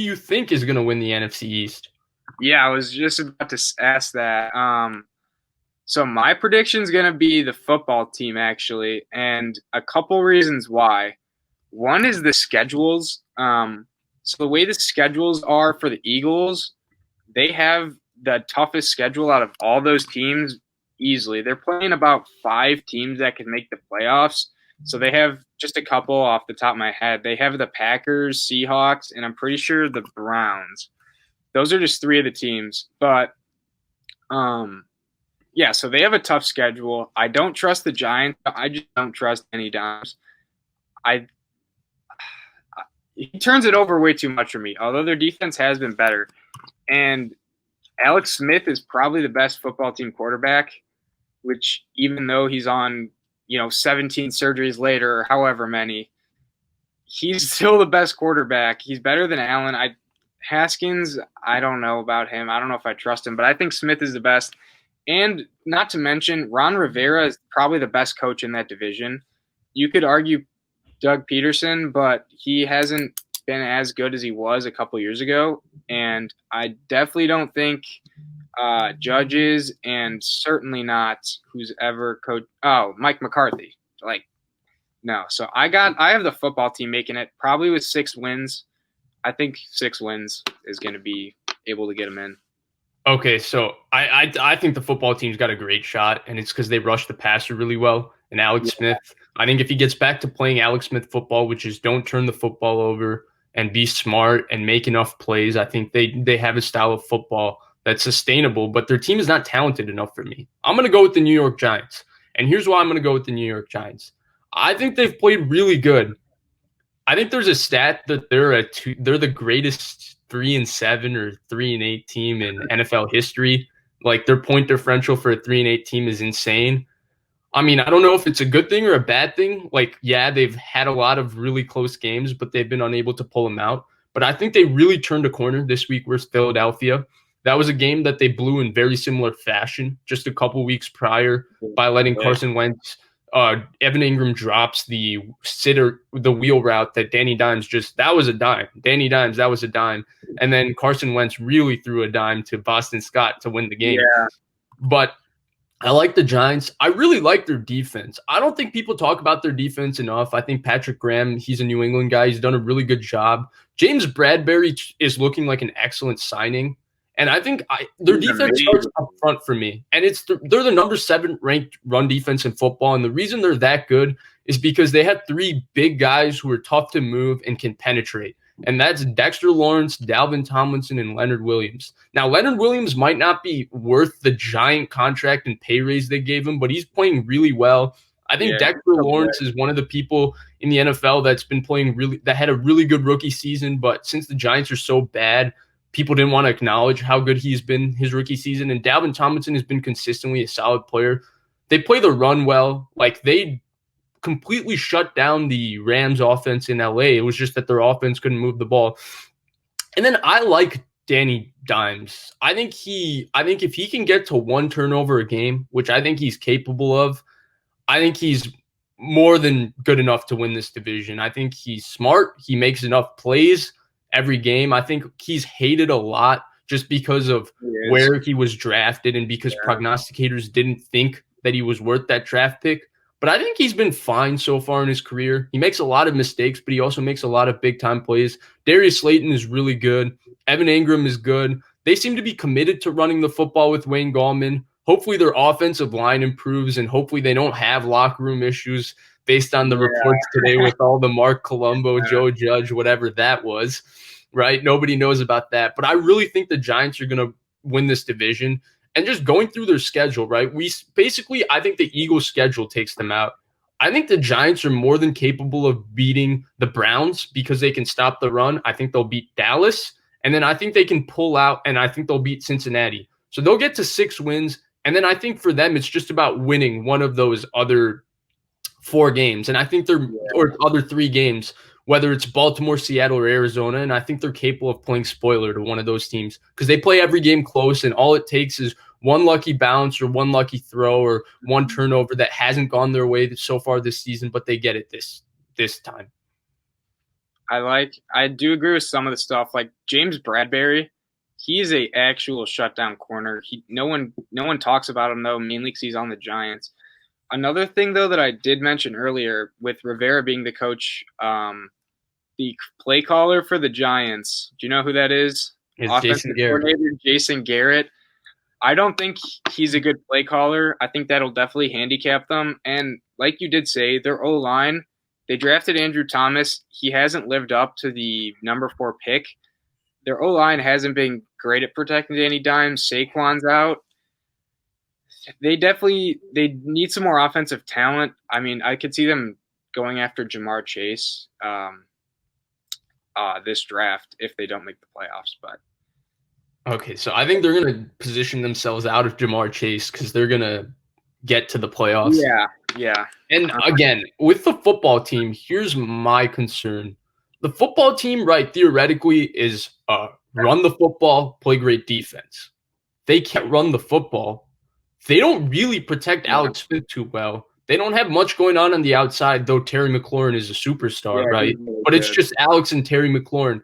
you think is going to win the NFC East? Yeah, I was just about to ask that. So my prediction is going to be the football team, actually, and a couple reasons why. One is the schedules. So the way the schedules are for the Eagles, they have the toughest schedule out of all those teams easily. They're playing about five teams that can make the playoffs. So they have just a couple off the top of my head. They have the Packers, Seahawks, and I'm pretty sure the Browns. Those are just three of the teams. But yeah, so they have a tough schedule. I don't trust the Giants. I just don't trust any Dimes. I He turns it over way too much for me. Although their defense has been better, and Alex Smith is probably the best football team quarterback. Which even though he's on 17 surgeries later or however many, he's still the best quarterback. He's better than Allen. Haskins, I don't know about him. I don't know if I trust him, but I think Smith is the best. And not to mention, Ron Rivera is probably the best coach in that division. You could argue Doug Peterson, but he hasn't been as good as he was a couple years ago. And I definitely don't think Judges, and certainly not who's ever coach. Oh, Mike McCarthy. Like, no. So I have the football team making it probably with 6 wins. I think 6 wins is going to be able to get them in. Okay, so I think the football team's got a great shot, and it's because they rush the passer really well. And Alex Smith, I think if he gets back to playing Alex Smith football, which is don't turn the football over and be smart and make enough plays, I think they have a style of football that's sustainable, but their team is not talented enough for me. I'm going to go with the New York Giants. And here's why I'm going to go with the New York Giants. I think they've played really good. I think there's a stat that they're the greatest 3-7 or 3-8 team in NFL history. Like their point differential for a 3-8 team is insane. I mean, I don't know if it's a good thing or a bad thing. Like, yeah, they've had a lot of really close games, but they've been unable to pull them out. But I think they really turned a corner this week versus Philadelphia. That was a game that they blew in very similar fashion just a couple weeks prior by letting Carson Wentz. Evan Ingram drops the wheel route that Danny Dimes that was a dime. Danny Dimes, that was a dime. And then Carson Wentz really threw a dime to Boston Scott to win the game. Yeah. But I like the Giants. I really like their defense. I don't think people talk about their defense enough. I think Patrick Graham, he's a New England guy. He's done a really good job. James Bradbury is looking like an excellent signing. And I think their defense starts up front for me. And they're the number 7 ranked run defense in football. And the reason they're that good is because they have 3 big guys who are tough to move and can penetrate. And that's Dexter Lawrence, Dalvin Tomlinson, and Leonard Williams. Now, Leonard Williams might not be worth the giant contract and pay raise they gave him, but he's playing really well. I think Dexter Lawrence is one of the people in the NFL that's been playing that had a really good rookie season, but since the Giants are so bad, people didn't want to acknowledge how good he's been his rookie season. And Dalvin Tomlinson has been consistently a solid player. They play the run well. Like they completely shut down the Rams offense in LA. It was just that their offense couldn't move the ball. And then I like Danny Dimes. I think if he can get to 1 turnover a game, which I think he's capable of, I think he's more than good enough to win this division. I think he's smart. He makes enough plays every game. I think he's hated a lot just because of where he was drafted and because prognosticators didn't think that he was worth that draft pick. But I think he's been fine so far in his career. He makes a lot of mistakes, but he also makes a lot of big-time plays. Darius Slayton is really good. Evan Ingram is good. They seem to be committed to running the football with Wayne Gallman. Hopefully their offensive line improves, and hopefully they don't have locker room issues based on the reports today with all the Mark Colombo, Joe Judge, whatever that was, right? Nobody knows about that. But I really think the Giants are going to win this division. And just going through their schedule, right? I think the Eagles' schedule takes them out. I think the Giants are more than capable of beating the Browns because they can stop the run. I think they'll beat Dallas. And then I think they can pull out, and I think they'll beat Cincinnati. So they'll get to 6 wins. And then I think for them, it's just about winning one of those other 4 games. And I think or other 3 games, whether it's Baltimore, Seattle, or Arizona. And I think they're capable of playing spoiler to one of those teams because they play every game close, and all it takes is one lucky bounce or one lucky throw or one turnover that hasn't gone their way so far this season, but they get it this time. I do agree with some of the stuff. Like James Bradbury, he's a actual shutdown corner. No one talks about him though, mainly because he's on the Giants. Another thing though that I did mention earlier with Rivera being the coach, the play caller for the Giants. Do you know who that is? It's Jason Offensive Garrett. coordinator Jason Garrett. I don't think he's a good play caller. I think that'll definitely handicap them. And like you did say, their O line, they drafted Andrew Thomas. He hasn't lived up to the number 4 pick. Their O line hasn't been great at protecting Danny Dimes. Saquon's out. They need some more offensive talent. I mean, I could see them going after Jamar Chase this draft if they don't make the playoffs. But Okay, so I think they're going to position themselves out of Jamar Chase because they're going to get to the playoffs. yeah. And again, with the football team, here's my concern. The football team, right, theoretically is run the football, play great defense. They can't run the football. They don't really protect Alex Smith too well. They don't have much going on the outside, though Terry McLaurin is a superstar, right? Really but it's good. just Alex and Terry McLaurin.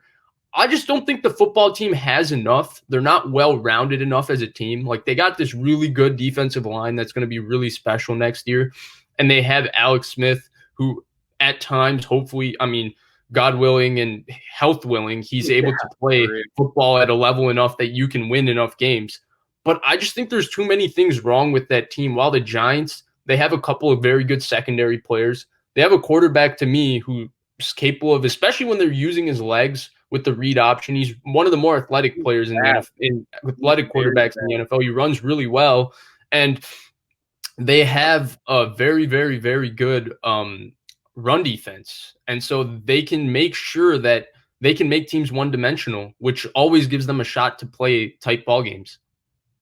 I just don't think the football team has enough. They're not well-rounded enough as a team. Like, they got this really good defensive line that's going to be really special next year. And they have Alex Smith, who at times, hopefully, I mean, God willing and health willing, he's able to play football at a level enough that you can win enough games. But I just think there's too many things wrong with that team. While the Giants, they have a couple of very good secondary players. They have a quarterback, to me, who's capable of, especially when they're using his legs with the read option. He's one of the more athletic players in the NFL, athletic quarterbacks in the NFL. He runs really well. And they have a very, very, very good run defense. And so they can make sure that they can make teams one-dimensional, which always gives them a shot to play tight ball games.